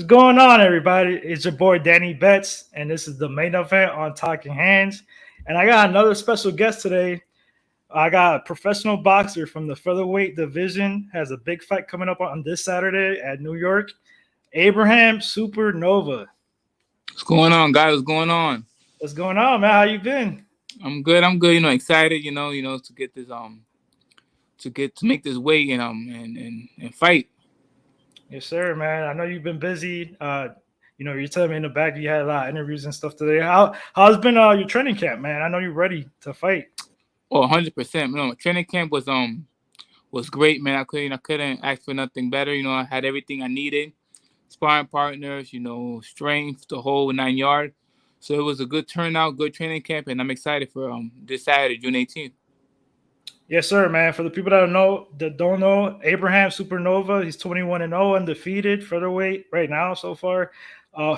going on, everybody? It's your boy Danny Betts, and this is the main event on Talking Hands. And I got another special guest today. I got a professional boxer from the featherweight division. Has a big fight coming up on this Saturday at New York. Abraham Supernova. What's going on, guys? What's going on? What's going on, man? How you been? I'm good. I'm good. Excited. To get this to make this weight and fight. Yes, sir, man. I know you've been busy. You're telling me in the back you had a lot of interviews and stuff today. How's been your training camp, man? I know you're ready to fight. Oh, 100%. Training camp was great, man. I couldn't ask for nothing better. I had everything I needed. Sparring partners, strength, the whole 9 yard. So it was a good turnout, good training camp, and I'm excited for this Saturday, June 18th. Yes, sir, man. For the people that don't know, Abraham Supernova, he's 21-0, undefeated featherweight right now so far.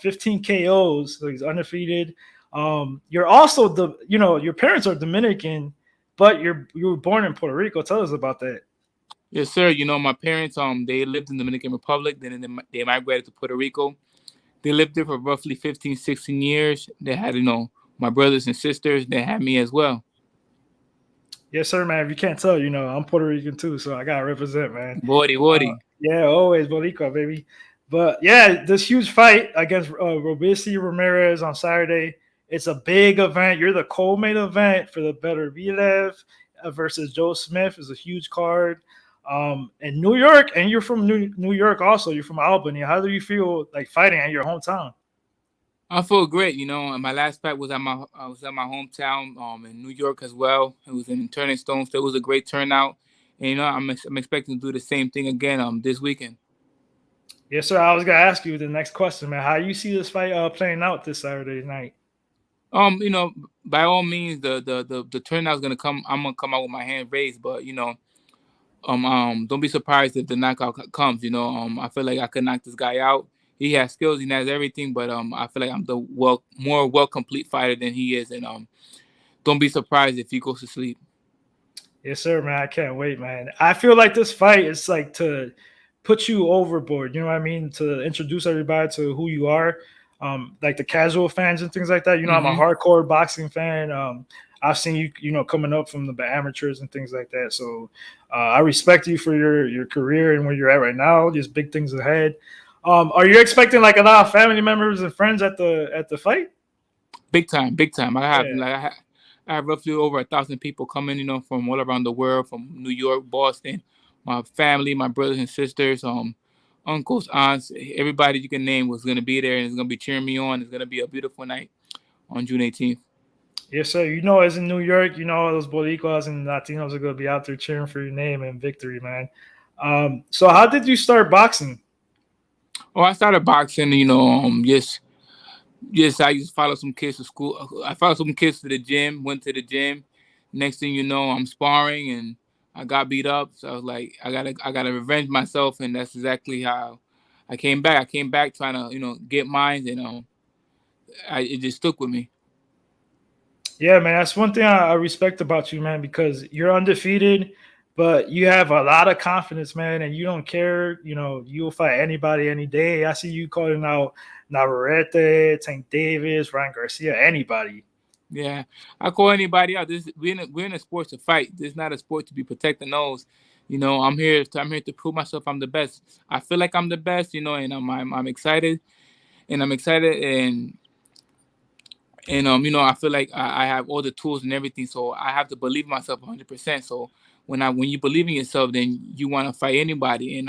15 KOs, so he's undefeated. You're also your parents are Dominican, but you were born in Puerto Rico. Tell us about that. Yes, sir. My parents they lived in the Dominican Republic, then they migrated to Puerto Rico. They lived there for roughly 15, 16 years. They had, my brothers and sisters. They had me as well. Yes, sir, man. If you can't tell, I'm Puerto Rican too, so I gotta represent, man. Woody. Yeah, always Boricua, baby. But yeah, this huge fight against Robisi Ramirez on Saturday. It's a big event. You're the co-main event for the Better Vilev versus Joe Smith. Is a huge card. In New York, and you're from New York also. You're from Albany. How do you feel like fighting at your hometown? I feel great. And my last fight was at my hometown in New York as well. It was in Turning Stone, so it was a great turnout. And I'm expecting to do the same thing again this weekend. Yes, sir. I was gonna ask you the next question, man. How you see this fight playing out this Saturday night? By all means, the turnout's gonna come. I'm gonna come out with my hand raised, but don't be surprised if the knockout comes. I feel like I could knock this guy out. He has skills, he has everything, but I feel like I'm the more complete fighter than he is, and don't be surprised if he goes to sleep. Yes, sir, man. I can't wait, man. I feel like this fight is like to put you overboard. You know what I mean? To introduce everybody to who you are, like the casual fans and things like that. I'm a hardcore boxing fan. I've seen you, coming up from the amateurs and things like that. So I respect you for your career and where you're at right now. Just big things ahead. Are you expecting like a lot of family members and friends at the fight? Big time. I have roughly over 1,000 people coming, from all around the world, from New York, Boston. My family, my brothers and sisters, uncles, aunts, everybody you can name was gonna be there, and it's gonna be cheering me on. It's gonna be a beautiful night on June 18th. Yes, sir. As in New York, those Boricuas and Latinos are gonna be out there cheering for your name and victory, man. So how did you start boxing? Oh, I started boxing, just I used to follow some kids to school. I followed some kids to the gym, went to the gym. Next thing you know, I'm sparring and I got beat up. So I was like, I gotta revenge myself, and that's exactly how I came back. I came back trying to, get mine, and it just stuck with me. Yeah, man, that's one thing I respect about you, man, because you're undefeated, but you have a lot of confidence, man, and you don't care. You'll fight anybody any day. I see you calling out Navarrete, Tank Davis, Ryan Garcia, anybody. Yeah, I call anybody out. We're in a sport to fight. This is not a sport to be protecting those. I'm here to prove myself. I'm the best. I feel like I'm the best. And I'm excited, and I'm excited, and I feel like I have all the tools and everything. So I have to believe in myself 100%. So when you believe in yourself, then you want to fight anybody. And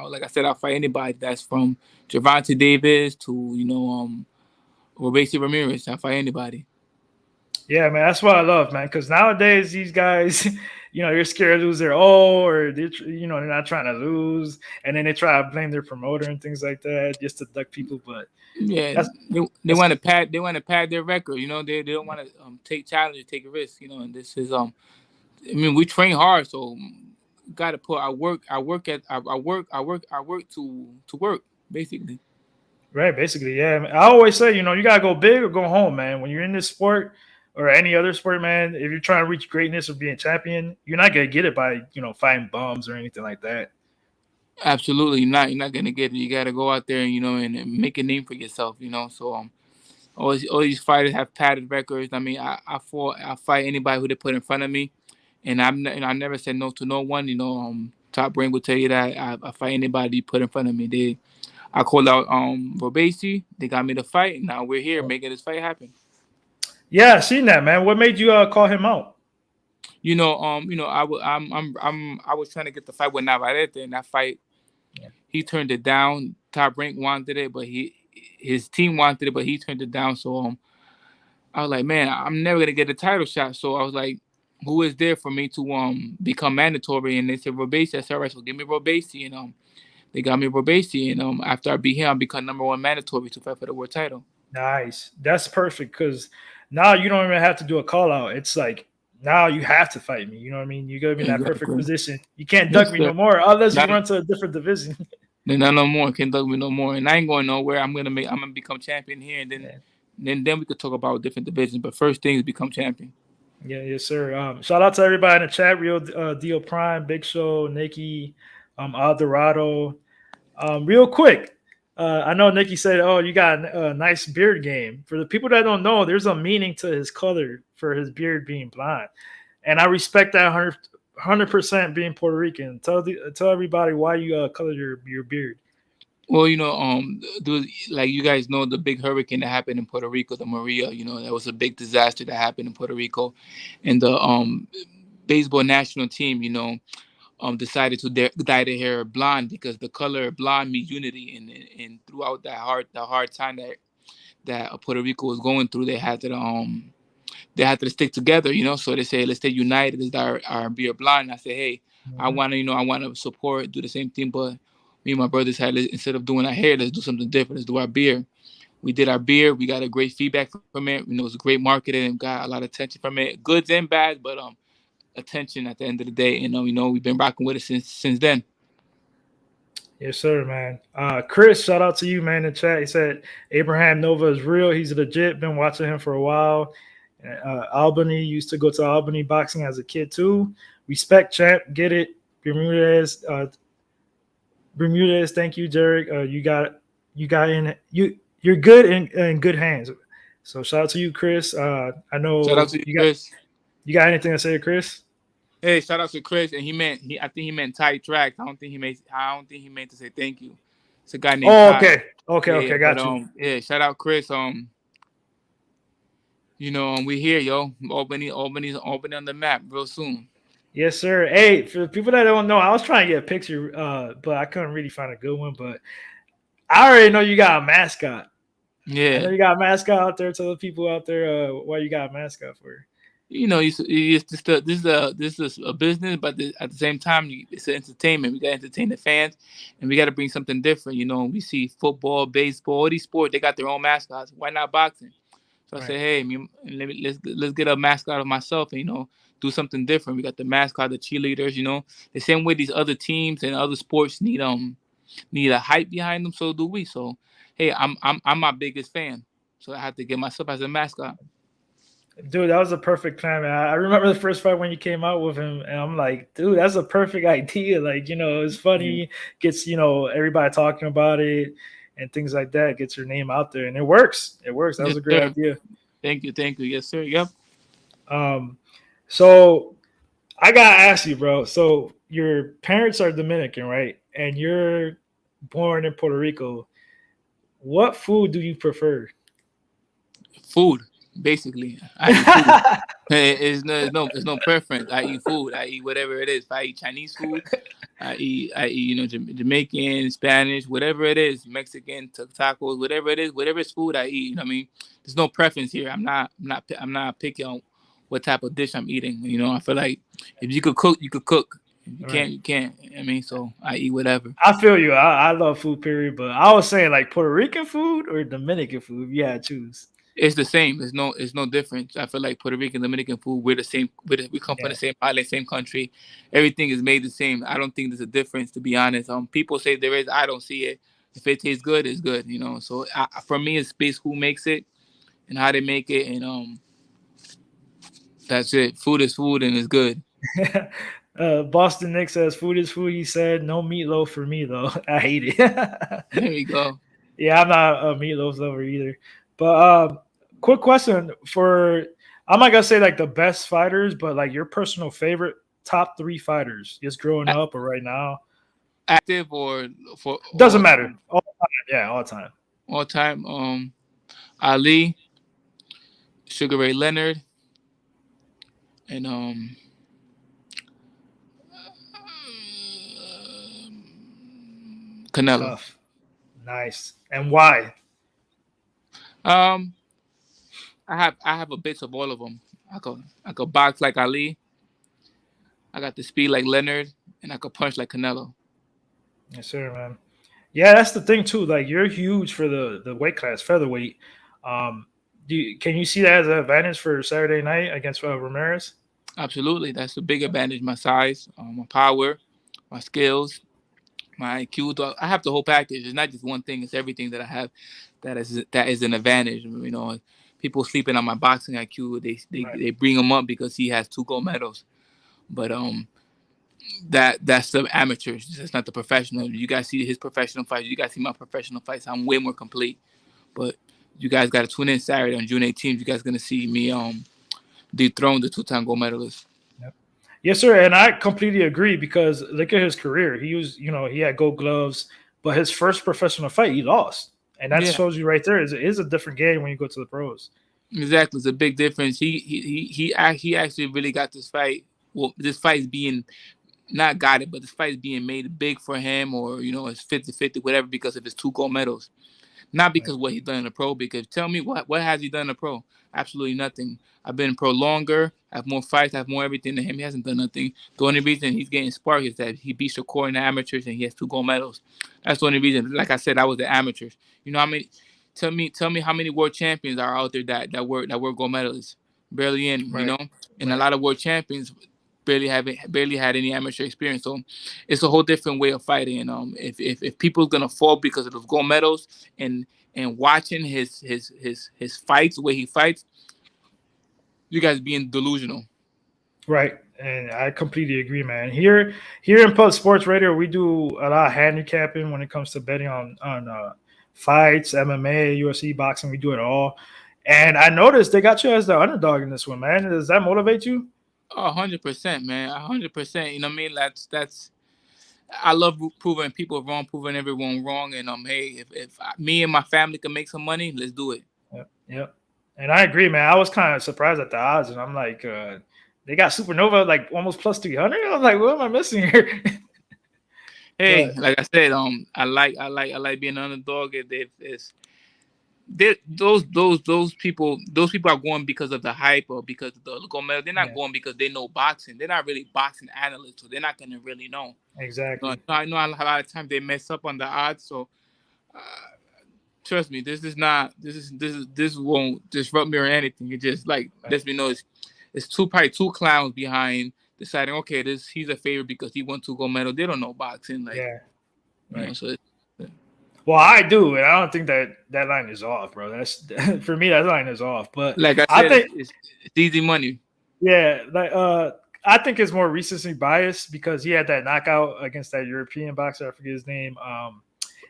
like I said, I'll fight anybody. That's from Gervonta Davis to Robesi Ramirez. I'll fight anybody. Yeah, man, that's what I love, man. Because nowadays these guys, you're scared to lose their O, or they're not trying to lose, and then they try to blame their promoter and things like that just to duck people. But yeah, they want to pad their record. They don't want to take challenges, take a risk. And this is we train hard, so got to put I work to work basically. right, basically, yeah. Man. I always say, you gotta go big or go home, man. When you're in this sport or any other sport, man, if you're trying to reach greatness or being champion, you're not gonna get it by fighting bums or anything like that. Absolutely, you're not gonna get it. You gotta go out there and and make a name for yourself. So all these fighters have padded records. I mean, I fight anybody who they put in front of me, and I never said no to no one. Top Rank will tell you that I fight anybody put in front of me. I called out Robesi. They got me to fight. And now we're here making this fight happen. Yeah, I seen that, man. What made you call him out? I was trying to get the fight with Navarrete, and that fight he turned it down. Top Rank wanted it, but his team wanted it, but he turned it down. So I was like, man, I'm never gonna get a title shot. So I was like, who is there for me to become mandatory? And they said Robesi. I said, all right, so give me Robesi, and they got me Robesi, and after I beat him, I become number one mandatory to fight for the world title. Nice. That's perfect because now you don't even have to do a call out. It's like now you have to fight me. You know what I mean? You got me in that perfect Exactly. position. You can't duck Yes, me sir. no more unless you Not, run to a different division. not no more. Can't dug me no more. And I ain't going nowhere. I'm gonna become champion here, and then Yeah. then we could talk about different divisions. But first thing is become champion. Yeah, yes, sir. Shout out to everybody in the chat. Real Deal Prime, Big Show, Nikki, Eldorado. Real quick, I know Nikki said, "Oh, you got a nice beard game." For the people that don't know, there's a meaning to his color for his beard being blonde, and I respect that 100% being Puerto Rican. Tell everybody why you color your beard. Well, like you guys know, the big hurricane that happened in Puerto Rico, the Maria. That was a big disaster that happened in Puerto Rico, and the baseball national team, decided to dye their hair blonde because the color blonde means unity, and throughout the hard time that Puerto Rico was going through, they had to stick together, So they say, let's stay united. Let's dye our beard blonde. I say, hey, Mhm. I wanna support, do the same thing, but me and my brothers instead of doing our hair, let's do something different. Let's do our beard. We did our beard. We got a great feedback from it. It was a great marketing and got a lot of attention from it, goods and bad, but attention at the end of the day. And we've been rocking with it since then. Yes, sir, man. Chris, shout out to you, man. In the chat, he said Abraham Nova is real. He's legit. Been watching him for a while. Albany used to go to Albany boxing as a kid too. Respect, champ. Get it. Bermudez. Bermudez. Thank you, Derek. You got in. You're good in good hands. So shout out to you, Chris. I Shout out know to you, you got Chris. you got anything to say, Chris? Hey, shout out to Chris, and I think he meant Ty Tracks. I don't think he meant to say thank you. It's a guy named Oh, Ty. okay, okay, Yeah, yeah. okay. But Got you. yeah, shout out Chris. We here, yo. Albany on the map real soon. Yes, sir. Hey, for the people that don't know, I was trying to get a picture, but I couldn't really find a good one. But I already know you got a mascot. I know Yeah. you got a mascot out there. Tell the people out there why you got a mascot for. It's just this is a business, but at the same time, it's an entertainment. We got to entertain the fans, and we got to bring something different. We see football, baseball, all these sports. They got their own mascots. Why not boxing? So I Right. said, hey, let's get a mascot of myself, and do something different. We got the mascot, the cheerleaders. The same way these other teams and other sports need a hype behind them. So do we. So hey, I'm my biggest fan. So I have to get myself as a mascot. Dude, that was a perfect plan, man. I remember the first fight when you came out with him, and I'm like, dude, that's a perfect idea. Like, it's Mhm. funny, gets everybody talking about it, and things like that. Gets your name out there, and it works. It works. That was Yes, a great sir. idea. Thank you. Yes, sir. Yep. Um, so I gotta ask you, bro. So your parents are Dominican, right? And you're born in Puerto Rico. What food do you prefer? Food, basically. I eat food. It's no preference. I eat food. I eat whatever it is. If I eat Chinese food, I eat Jamaican, Spanish, whatever it is, Mexican, tacos, whatever it is, whatever is food I eat. I mean, there's no preference here. I'm not picky on what type of dish I'm eating. I feel like if you could cook, you could cook. If you can't, Right. you can't. I mean, so I eat whatever. I feel you. I love food, period. But I was saying like Puerto Rican food or Dominican food. Yeah, choose. It's the same. It's no difference. I feel like Puerto Rican, Dominican food. We're the same. We come from Yeah. the same island, same country. Everything is made the same. I don't think there's a difference, to be honest. People say there is. I don't see it. If it tastes good, it's good. So for me, it's based who makes it and how they make it, and that's it. Food is food, and it's good. Boston Nick says food is food. He said no meatloaf for me though. I hate it. There you go. Yeah, I'm not a meatloaf lover either. But quick question for I'm not gonna say like the best fighters, but like your personal favorite top three fighters, just growing up or right now. Active or for Doesn't or matter. All time. Yeah, all time. all time. Ali, Sugar Ray Leonard, and Canelo. Tough. Nice. And why? Um, I have a bit of all of them. I could box like Ali. I got the speed like Leonard, and I could punch like Canelo. Yes, sir, man. Yeah, that's the thing too. Like you're huge for the weight class, featherweight. Can you see that as an advantage for Saturday night against Ramirez? Absolutely, that's the big advantage. My size, my power, my skills, my IQ. I have the whole package. It's not just one thing. It's everything that I have. That is an advantage. People sleeping on my boxing IQ. They they, Right. they bring him up because he has two gold medals. But that's the amateurs. That's not the professional. You guys see his professional fights. You guys see my professional fights. I'm way more complete. But you guys got to tune in Saturday on June 18th. You guys gonna see me dethrone the two-time gold medalist. Yep. Yes, sir. And I completely agree because look at his career. He was, he had gold gloves, but his first professional fight, he lost. And that Yeah, shows you right there is a different game when you go to the pros. exactly. It's a big difference. He actually really got this fight. Well, this fight's being not got it, but this fight's being made big for him, or it's 50-50, whatever, because of his two gold medals. Not because Right. of what he's done in the pro, because tell me what has he done in the pro? Absolutely nothing. I've been in pro longer, I have more fights, I have more everything than him. He hasn't done nothing. The only reason he's getting sparked is that he beats the core in the amateurs and he has two gold medals. That's the only reason. Like I said, I was the amateurs. You know how many? Tell me how many world champions are out there that were gold medalists? Barely any. Right. And a Right. lot of world champions barely had any amateur experience. So it's a whole different way of fighting. And if people's gonna fall because of those gold medals and watching his fights, the way he fights, you guys being delusional. Right. And I completely agree, man. Here in Pub Sports Radio, we do a lot of handicapping when it comes to betting on fights, MMA, UFC, boxing. We do it all. And I noticed they got you as the underdog in this one, man. Does that motivate you? 100%, man. 100%. You know what I mean? That's I love proving people wrong, proving everyone wrong. And hey, if me and my family can make some money, let's do it. Yep. Yep. And I agree, man. I was kind of surprised at the odds, and I'm like, they got Supernova like almost plus 300. I'm like, what am I missing here? Hey, But like I said, I like being an underdog. Those people are going because of the hype or because of the gold medal. They're not yeah, going because they know boxing. They're not really boxing analysts, so they're not gonna really know. exactly. I know a lot of times they mess up on the odds. So uh, trust me, this won't disrupt me or anything. It just like Right. lets me know it's probably two clowns behind deciding, okay, this he's a favorite because he won two gold medals. They don't know boxing, like, Yeah. Right. so Well, I do, and I don't think that line is off, bro. That's for me. That line is off. But like I I said, think, it's easy money. yeah, like I think it's more recency bias because he had that knockout against that European boxer. I forget his name.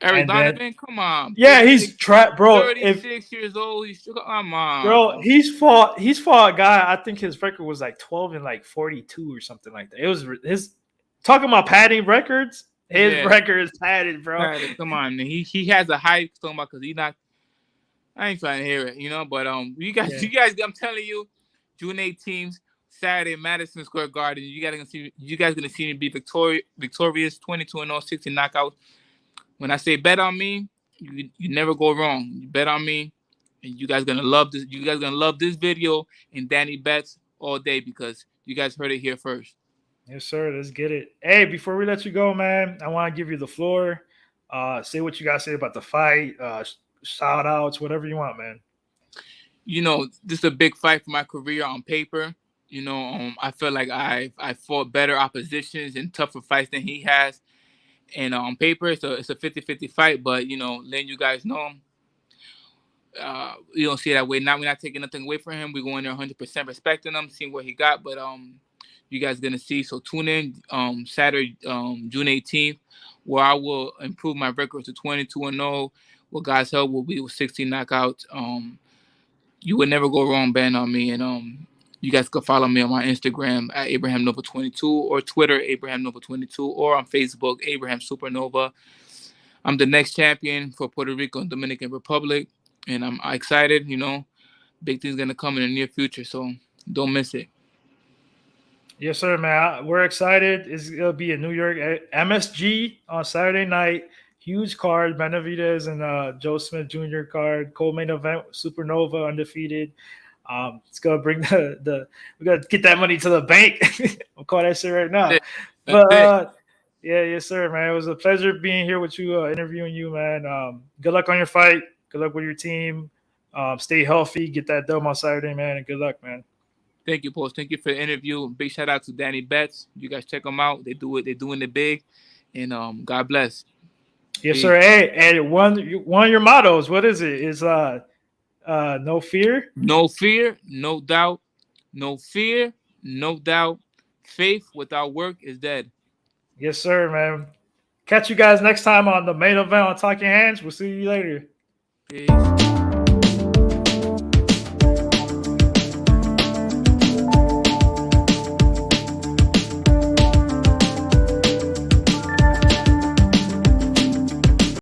Eric And then Donovan, come on, yeah, he's trapped, bro. If 36 years old. He's still, come bro, on. he's fought a guy. I think his record was like 12 and like 42 or something like that. It was his talking about padding records. His Yeah, record is padded, bro. come on. He has a hype talking about because he not. I ain't trying to hear it, But you guys, Yeah, I'm telling you, June 18th, Saturday, Madison Square Garden. You guys gonna see me be victorious, 22-0, 60 knockouts. When I say bet on me, you never go wrong. You bet on me, and you guys gonna love this. You guys gonna love this video and Danny bets all day because you guys heard it here first. yes, sir. Let's get it. Hey, before we let you go, man, I want to give you the floor. Say what you got to say about the fight. Shout outs, whatever you want, man. This is a big fight for my career on paper. I feel like I fought better oppositions and tougher fights than he has. And on paper, it's a 50-50 fight. But letting you guys know, you don't see it that way. Now we're not taking nothing away from him. We're going there 100% respecting him, seeing what he got. But you guys gonna see. So tune in Saturday, June 18th, where I will improve my record to 22-0. With God's help, will be with 16 knockouts. You would never go wrong betting on me, and you guys can follow me on my Instagram at Abraham Nova 22 or Twitter Abraham Nova 22 or on Facebook Abraham Supernova. I'm the next champion for Puerto Rico and Dominican Republic, and I'm excited. Big things gonna come in the near future, so don't miss it. Yes, sir, man. We're excited. It's gonna be in New York at MSG on Saturday night. Huge card, Benavidez and Joe Smith Jr. card, co-main event, Supernova undefeated. It's gonna bring the we gotta get that money to the bank. I'll call that shit right now. That's But it. yeah, yes, sir, man. It was a pleasure being here with you, interviewing you, man. Good luck on your fight. Good luck with your team. Stay healthy. Get that dome on Saturday, man, and good luck, man. Thank you, Post. Thank you for the interview. Big shout out to Danny Betts. You guys check them out. They do it. They're doing it big, and God bless. Yes, Peace. sir. Hey, and one of your mottos, what is it? Is no fear? No fear, no doubt. No fear, no doubt. Faith without work is dead. Yes, sir, man. Catch you guys next time on the main event on Talking Hands. We'll see you later. Peace.